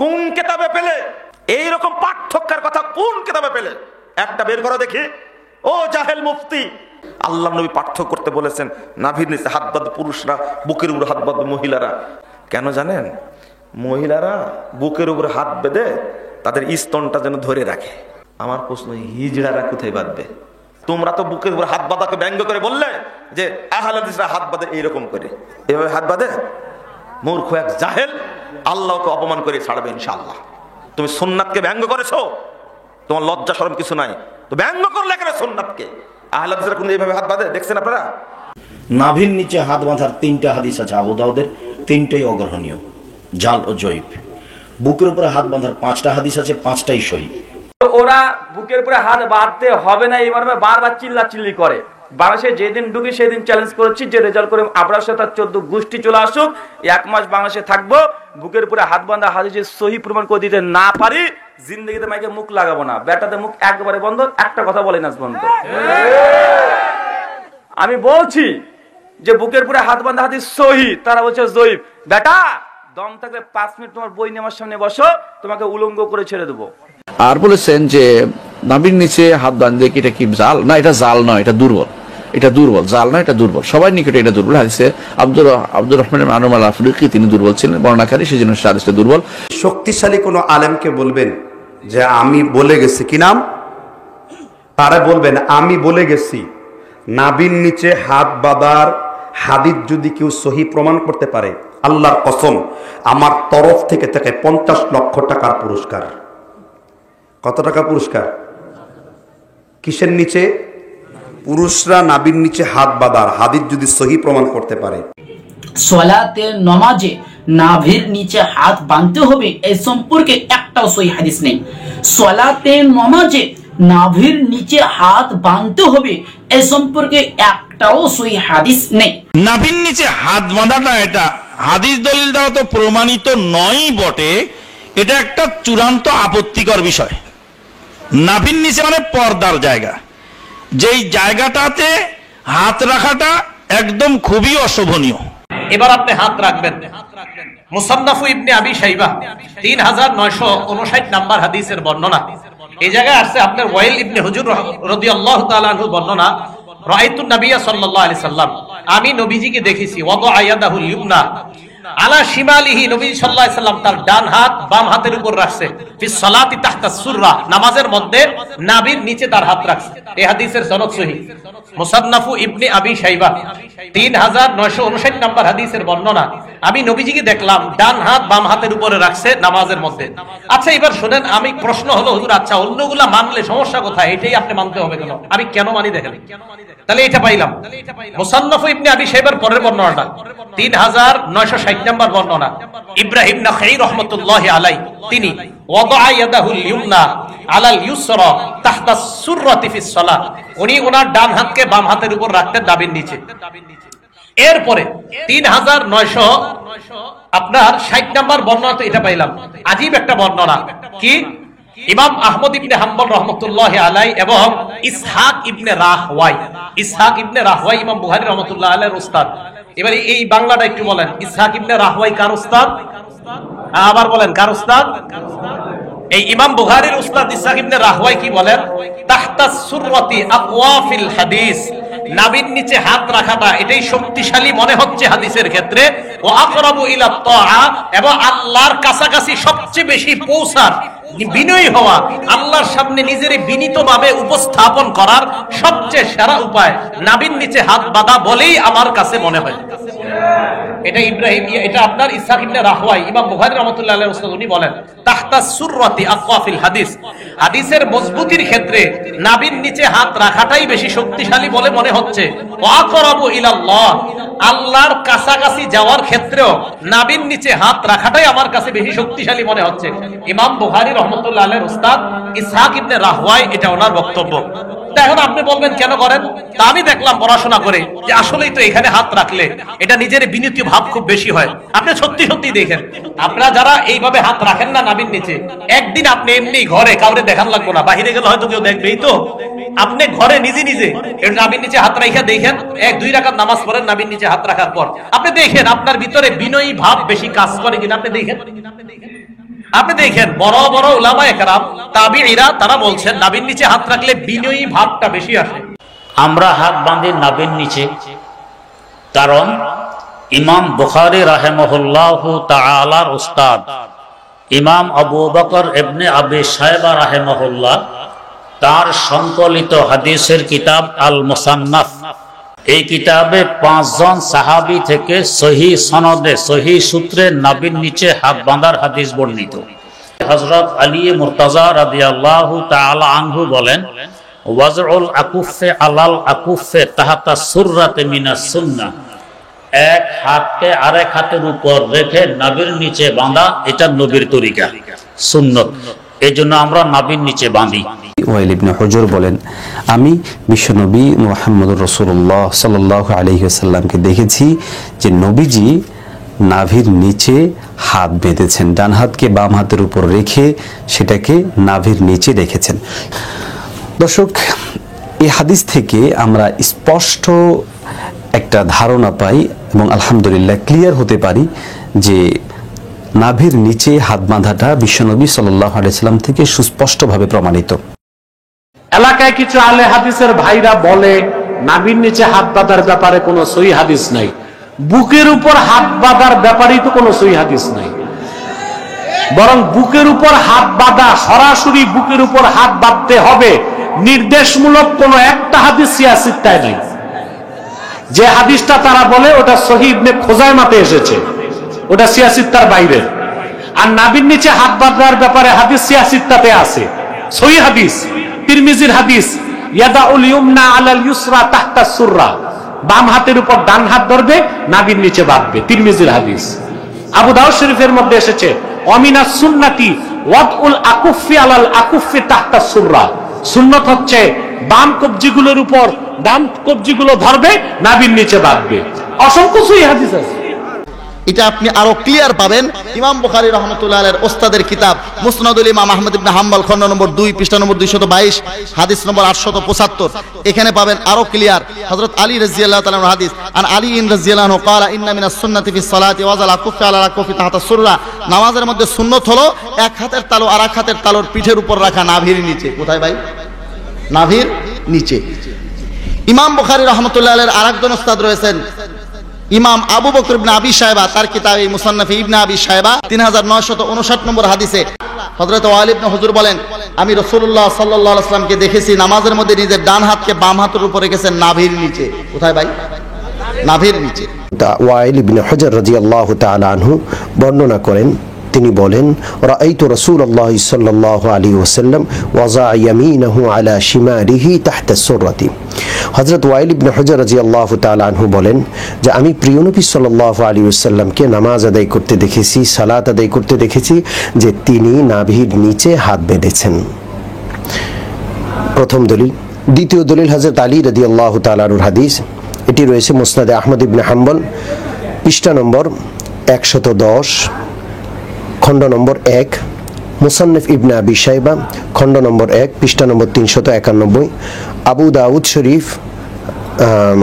কোন কিতাবে পেলে? এইরকম পার্থক্যের কথা কোন কিতাবে পেলে? একটা বের করো দেখি। ও জাহেল মুফতি, আল্লাহ নবী পার্থক্য করতে বলেছেন, নাভির নিচে হাত বাঁধবে পুরুষরা, বুকের উপরে হাত বাঁধবে মহিলারা। কেন জানেন? মহিলারা বুকের উপরে হাত বেঁধে তাদের স্তনটা যেন ধরে রাখে। আমার প্রশ্ন, হিজড়ারা কোথায় বাঁধবে? তোমরা তো বুকের উপরে হাত বাঁধাকে ব্যঙ্গ করে বললে যে আহলে হাদিসরা হাত বাঁধে এইরকম করে, এভাবে হাত বাঁধে। মূর্খ এক জাহেল, আল্লাহকে অপমান করে ছাড়বে ইনশাআল্লাহ। তুমি সুন্নাতকে ব্যঙ্গ করেছো, তোমার লজ্জা শরম কিছু নাই, তো ব্যঙ্গ করলে কেন সুন্নাতকে? আহলে হাদিসরা কোন এইভাবে হাত বাঁধে দেখছেন আপনারা? নাভির নিচে হাত বাঁধার 3টা হাদিস আছে আবু দাউদের, 3টাই অগ্রহণীয়, জাল ও জয়ীফ। বুকের উপরে হাত বাঁধার 5টা হাদিস আছে, 5টাই সহিহ। ওরা বুকের উপরে হাত বাঁধতে হবে না এই মর্মে বারবার চিল্লাচিল্লি করে। বাংলাদেশে যেদিন ঢুকি সেদিন চ্যালেঞ্জ করেছি যে রেজাল্ট করে আবরার সাথে 14 গোষ্ঠী চলে আসুক, 1 মাস বাংলাদেশে থাকবো, বুকের উপরে হাত বাঁধা হাদিসের সহিহ প্রমাণ করে দিতে না পারি, জিন্দগিতে মাইকে মুখ লাগাবো না। বেটাতে মুখ একবারে বন্ধ, একটা কথা বলে না বন্ধ। আমি বলছি যে বুকের উপরে হাত বাঁধা হাদিস সহিহ, তারা বলছে জয়ীফ। বেটা দম থাকলে 5 মিনিট তোমার বই নিয়ে আমার সামনে বসো, তোমাকে উলঙ্গ করে ছেড়ে দেবো। আর বলেছেন যে নাভির নিচে হাত বাঁধলে কি এটা কি জাল? না, এটা জাল নয়, এটা দুর্বল। এটা দুর্বল, জাল নয়, এটা দুর্বল। সবার নিকটে এটা দুর্বল। হাদিসে আব্দুর রহমান আনুমাল আফ্রিকি, তিনি দুর্বল ছিলেন বর্ণনাকারী, সেজন্য হাদিসটা দুর্বল। শক্তিশালী কোনো আলেমকে বলবেন যে আমি বলে গেছি, কি নাম? তারা বলবেন আমি বলে গেছি নাভির নিচে হাত বাঁধার হাদিস যদি কেউ সহিহ প্রমাণ করতে পারে, আল্লাহর কসম আমার তরফ থেকে তাকে 50 লক্ষ টাকার পুরস্কার। কত টাকা পুরস্কার? কিসের নিচে? পুরুষরা নাভির নিচে হাত বাঁধার হাদিস যদি সহিহ প্রমাণ করতে পারে। সালাতে নামাজে নাভির নিচে হাত বাঁধতে হবে এই সম্পর্কে একটাও সহিহ হাদিস নেই। সালাতে নামাজে নাভির নিচে হাত বাঁধতে হবে এই সম্পর্কে একটাও সহিহ হাদিস নেই। নাভির নিচে হাত বাঁধাটা এটা হাদিস দলিল দ্বারা তো প্রমাণিত নয় বটে, এটা একটা চূড়ান্ত আপত্তিকর বিষয়। নাভির নিচে মানে পর্দার জায়গা, যেই জায়গাটাতে হাত রাখাটা একদম খুবই অশোভনীয়। এবার আপনি হাত রাখবেন। মুসান্নাফু ইবনে আবি শাইবা 3959 নাম্বার হাদিসের বর্ণনা। এই জায়গায় আসছে আপনার ওয়াইল ইবনে হুজুর রাদিয়াল্লাহু তাআলা আনহু বর্ণনা, রাআইতুন নাবিয়্যা সাল্লাল্লাহু আলাইহি সাল্লাম, আমি নবীজিকে দেখেছি, ওয়াদা ইয়াদাহুল ইউমনা আলা শিমালিহি, নবী সাল্লাল্লাহু আলাইহি সাল্লাম তার ডান হাত বাম হাতের উপর রাখছে, ফি সালাতি তাহতা সুররা, নামাজের মধ্যে নাভির নিচে তার হাত রাখছে। এই হাদিসের সনদ সহিহ। মুসান্নাফু ইবনে আবি শাইবা 3959 নাম্বার হাদিসের বর্ণনা, আমি নবীজিকে দেখলাম ডান হাত বাম হাতের উপরে রাখছে নামাজের মধ্যে। আচ্ছা এবার শুনেন, আমি প্রশ্ন হলো হুজুর আচ্ছা অন্যগুলা মানলে সমস্যা কোথায়? এটাই আপনি মানতে হবে কেন? আমি কেন মানি দেখেন। তাহলে এটা পাইলাম মুসান্নাফু ইবনে আবি শাইবার পরের বর্ণনাটা 3960 নাম্বার বর্ণনা, ইব্রাহিম নাখাই রাহমাতুল্লাহি আলাইহি, তিনি ওয়াদা ইয়াদাহুল ইউমনা আলাল ইউসরা তাহতা সুররাতি ফিস সালাত, উনি ওনার ডান হাতকে বাম হাতের উপর রাখতেন নাভির নিচে। এরপরে 3900 আপনার 60 নাম্বার বর্ণনা, এটা পাইলাম আজীব একটা বর্ণনা। কি? ইমাম আহমদ ইবনে হাম্বল রাহমাতুল্লাহি আলাইহি এবং ইসহাক ইবনে রাহওয়াই, ইসহাক ইবনে রাহওয়াই ইমাম বুখারী রাহমাতুল্লাহি আলাইহির উস্তাদ। এবারে এই বাংলাটা একটু বলেন, ইসহাক ইবনে রাহওয়াই কার উস্তাদ? আবার বলেন কার উস্তাদ? এই ইমাম বুখারীর উস্তাদ ইসহাক ইবনে রাহওয়াই কি বলেন? তাহতা সুররাতি আকওয়া ফিল হাদিস, নাভির নিচে হাত রাখাটা এটাই শক্তিশালী মনে হচ্ছে হাদিসের ক্ষেত্রে, ও আকরাবু ইলা তাআ, এবং আল্লাহর কাছাকাছি সবচেয়ে বেশি পৌঁছার, বিনয়ী হওয়া, আল্লাহর সামনে নিজের বিনীতভাবে উপস্থাপন করার সবচেয়ে সেরা উপায় নাভির নিচে হাত বাঁধা বলেই আমার কাছে মনে হয়। এটা ইব্রাহিম, এটা আপনার ইসহাক ইবনে রাহওয়াই ইমাম বুখারী রাহমাতুল্লাহি আলাইহি উস্তাদ, উনি বলেন তাহতা সুররাতি আকওয়া ফিল হাদিস, হাদিসের মজবুতির ক্ষেত্রে নাভির নিচে হাত রাখাটাই বেশি শক্তিশালী বলে মনে হচ্ছে। ওয়া আকরাবু ইলাল্লাহ, আল্লাহর কাছাকাছি যাওয়ার ক্ষেত্রেও নাভির নিচে হাত রাখাটাই আমার কাছে বেশি শক্তিশালী মনে হচ্ছে। ইমাম বুখারী রাহমাতুল্লাহি আলাইহির উস্তাদ ইসহাক ইবনে রাহওয়াই, এটা ওনার বক্তব্য। এখন আপনি বলবেন কেন করেন? তা আমি দেখলাম পড়াশোনা করে যে আসলেই তো এখানে হাত রাখলে এটা নিজের বিনীত ভাব খুব বেশি হয়। আপনি সত্যি সত্যি দেখেন, আপনারা যারা এইভাবে হাত রাখেন না নাভির নিচে, একদিন আপনি এমনি ঘরে কাউরে দেখান লাগবে না, বাহিরে গেলে হয়তো কেউ দেখবেই, তো আপনি ঘরে নিজে নিজে নাভির নিচে হাত রাখা দেখেন, 1-2 রাকাত নামাজ পড়েন নাভির নিচে হাত রাখার পর, আপনি দেখেন আপনার ভিতরে বিনয়ী ভাব বেশি কাজ করে কিনা, আপনি দেখেন। আপনি দেখেন বড় বড় উলামা একরাম তাবিঈরা তারা বলছেন নাভির নিচে হাত রাখলে বিনয়ী ভাবটা বেশি আসে। আমরা হাত বাঁধি নাভির নিচে, কারণ ইমাম বুখারী রাহিমাহুল্লাহু তাআলার উস্তাদ ইমাম আবু বকর ইবনে আবি শায়বা রাহিমাহুল্লাহ তার সংকলিত হাদিসের কিতাব আল মুসান্নাফ, এই কিতাবে 5 জন সাহাবী থেকে সহিহ সনদে সহিহ সূত্রে নাভির নিচে হাত বাঁধার হাদিস বর্ণিত। হযরত আলী মুর্তাজা রাদিয়াল্লাহু তাআলা আনহু বলেন, ওয়াজউল আকুফে আলাল আকুফে তাহাতা সুররাতে মিনাস সুন্নাহ, এক হাতকে আরেক হাতের উপর রেখে নাভির নিচে বাঁধা এটা নবীর তরিকা, সুন্নত। এজন্য আমরা নাভির নিচে বাঁধি। ওয়াইল ইবনে হুজর বলেন, আমি বিশ্বনবী মুহাম্মদুর রাসূলুল্লাহ সাল্লাল্লাহু আলাইহি ওয়াসাল্লামকে দেখেছি যে নবীজি নাভির নিচে হাত বেঁধেছেন, ডান হাতকে বাম হাতের উপর রেখে সেটাকে নাভির নিচে রেখেছেন। দর্শক, এই হাদিস থেকে আমরা স্পষ্ট একটা ধারণা পাই এবং আলহামদুলিল্লাহ ক্লিয়ার হতে পারি যে নাভির নিচে হাত বাঁধাটা বিশ্বনবী সাল্লাল্লাহু আলাইহি ওয়াসাল্লাম থেকে সুস্পষ্টভাবে প্রমাণিত। এলাকায় কিছু আলে হাদিসের ভাইরা বলে নাভির নিচে হাত বাঁধার ব্যাপারে কোনো সহিহ হাদিস নাই, বুকের উপর হাত বাঁধার ব্যাপারেই তো কোনো সহিহ হাদিস নাই। বরং বুকের উপর হাত বাঁধা, সরাসরি বুকের উপর হাত বাঁধতে হবে নির্দেশমূলক কোনো একটা হাদিস সিয়াসিত্তায় নাই। যে হাদিসটা তারা বলে ওটা সহিহ ইবনে খুজাইমাতে এসেছে, ওটা সিয়াসিত্তার বাইরে। আর নাভির নিচে হাত বাঁধার ব্যাপারে হাদিস সিয়াসিত্তাতে আছে, সহিহ হাদিস, তিরমিজির হাদিস, ইয়াদাউল ইউমনা আলাল ইউসরা তাহতা সুররা, বাম হাতের উপর ডান হাত ধরবে, নাভির নিচে বাঁধবে, তিরমিজির হাদিস। আবু দাউদ শরীফের মধ্যে এসেছে অমিনাস সুন্নাতি ওয়াদউল আকুফি আলাল আকুফি তাহতা সুররা, সুন্নত হচ্ছে বাম কবজিগুলোর উপর ডান কবজিগুলো ধরবে, নাভির নিচে বাঁধবে। অসংখ্য সহিহ হাদিস আছে। এটা আপনি আরো ক্লিয়ার পাবেন ইমাম বুখারী রাহমাতুল্লাহ আলাইহির ওস্তাদের কিতাব মুসনাদুল ইমাম আহমদ ইবনে হাম্বল খণ্ড নম্বর 2 পৃষ্ঠা নম্বর 222 হাদিস নম্বর 875, এখানে পাবেন আরো ক্লিয়ার হযরত আলী রাদিয়াল্লাহু তাআলা আনহু হাদিস। আন আলী রাদিয়াল্লাহু আনহু ক্বালা ইন্না মিনাস সুন্নাতি ফিস সালাতি ওয়াজাল আকুফি আলা আকুফি তাহতা সুররা, নামাজের মধ্যে সুন্নত হলো এক হাতের তালু আর এক হাতের তালুর পিঠের উপর রাখা নাভির নিচে। কোথায় ভাই? নাভির নিচে। ইমাম বুখারী রাহমাতুল্লাহ আলাইহির আরেকজন ওস্তাদ রয়েছেন ইমাম আবু বকর ইবনে আবি শায়বা, তার কিতাবে মুসান্নাফে ইবনে আবি শায়বা 3959 নম্বর হাদিসে হযরত ওয়াইল ইবনে হুজর বলেন, আমি রাসূলুল্লাহ সাল্লাল্লাহু আলাইহি ওয়াসাল্লামকে দেখেছি নামাজের মধ্যে নিজের ডান হাতকে বাম হাতের উপর রেখেছেন নাভির নিচে। কোথায় ভাই? নাভির নিচে। ওয়াইল ইবনে হুজর রাদিয়াল্লাহু তাআলা আনহু বর্ণনা করেন, তিনি বলেন, রাআইতু রাসূলুল্লাহ সাল্লাল্লাহু আলাইহি ওয়াসাল্লাম ওয়াজা ইয়ামিনাহু আলা শিমালিহি তাহতা সুররাতি। হযরত ওয়াইল ইবনে হুজর রাদিয়াল্লাহু তাআলা আনহু বলেন যে আমি প্রিয় নবী সাল্লাল্লাহু আলাইহি ওয়াসাল্লামকে নামাজ আদায় করতে দেখেছি, সালাত আদায় করতে দেখেছি যে তিনি নাভির নিচে হাত বেঁধেছেন। প্রথম দলিল। দ্বিতীয় দলিল হযরত আলী রাদিয়াল্লাহু তাআলা আনহুর হাদিস, এটি রয়েছে মুসনাদে আহমদ ইবনে হাম্বল পৃষ্ঠা নম্বর 110 খণ্ড নম্বর 1, মুসান্নিফ ইবনে আবি শাইবা খণ্ড নম্বর 1 পৃষ্ঠা নম্বর 391, আবু দাউদ শরীফ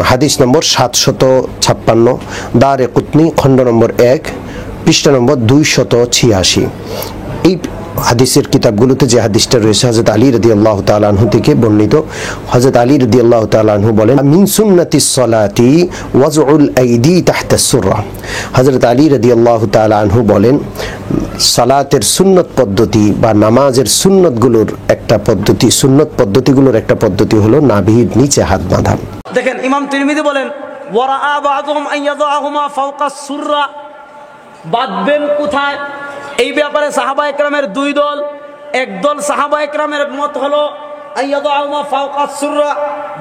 হাদিস নম্বর 756, দারে কুতনি খণ্ড নম্বর 1 পৃষ্ঠা নম্বর 286। এই হাদিসের কিতাবগুলোতে যে হাদিসটা রয়েছে হযরত আলী রাদিয়াল্লাহু তাআলা আনহু থেকে বর্ণিত। হযরত আলী রাদিয়াল্লাহু তাআলা আনহু বলেন, মিন সুন্নাতিস সালাতি ওয়াজউল আইদি তাহতা সুররা। হযরত আলী রাদিয়াল্লাহু তাআলা আনহু বলেন, সালাতের সুন্নত পদ্ধতি বা নামাজের সুন্নতগুলোর একটা পদ্ধতি, সুন্নত পদ্ধতিগুলোর একটা পদ্ধতি হলো নাভির নিচে হাত বাঁধা। দেখেন ইমাম তিরমিজি বলেন, ওয়ারাআ বা'দুহুম আন ইয়াদাহুমা ফাওকা সুররা, বাঁধবেন কোথায়? এই ব্যাপারে সাহাবা একরামের দুই দল। একদল সাহাবা একরামের মত হলো আন ইয়াদাহুমা ফাওকা সুররা,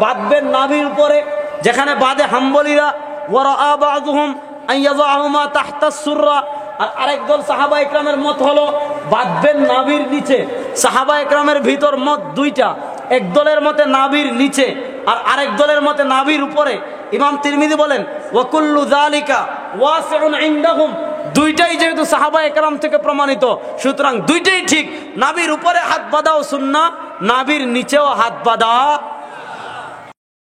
বাঁধবেন নাভির উপরে, যেখানে বাঁধে হাম্বলীরা। ওয়ারাআ বা'দুহুম আন ইয়াদাহুমা তাহতা সুররা, আর আরেক দল সাহাবা একরামের মত হলো বাঁধবেন নাভির নিচে। সাহাবা একরামের ভিতর মত দুইটা, এক দলের মতে নাভির নিচে আর আরেক দলের মতে নাভির উপরে। ইমাম তিরমিজি বলেন, ওয়া কুল্লু যালিকা ওয়াসিউন ইনদাহুম, দুইটাই যেহেতু সাহাবা একরাম থেকে প্রমাণিত, সুতরাং দুইটাই ঠিক। নাভির উপরে হাত বাঁধাও সুন্নাহ, নাভির নিচেও হাত বাঁধা